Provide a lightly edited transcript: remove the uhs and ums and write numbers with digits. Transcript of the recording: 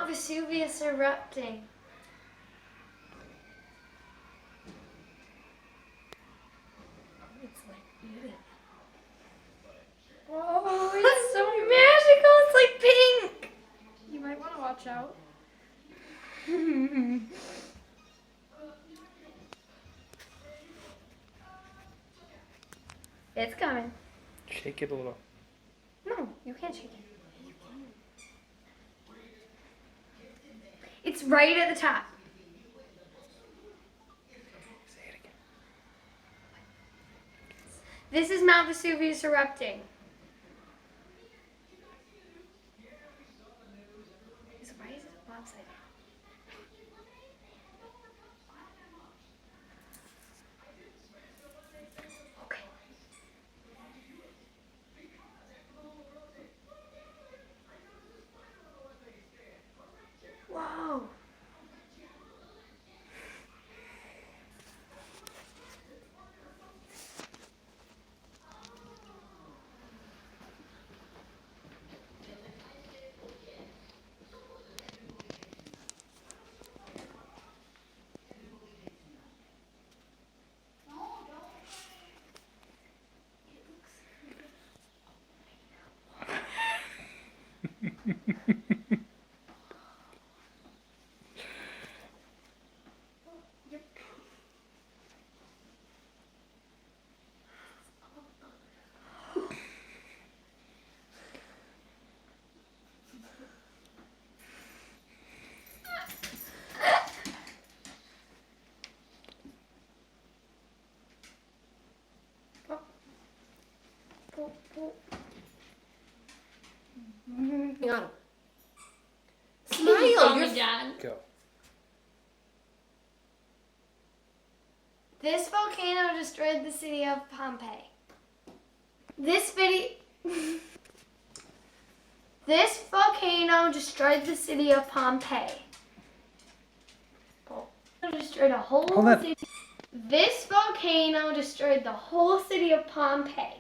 Mount Vesuvius erupting. It's like, Whoa, it's so magical. It's like pink. you might want to watch out. It's coming. Shake it a little. No, you can't shake it. It's right at the top. Say it again. This is Mount Vesuvius erupting. Why is it upside down? Okay. Whoa. Hang on. Call Smile. me You're Dad. Go. This volcano destroyed the city of Pompeii. This volcano destroyed the city of Pompeii. Destroyed a whole Hold on. city. This volcano destroyed the whole city of Pompeii.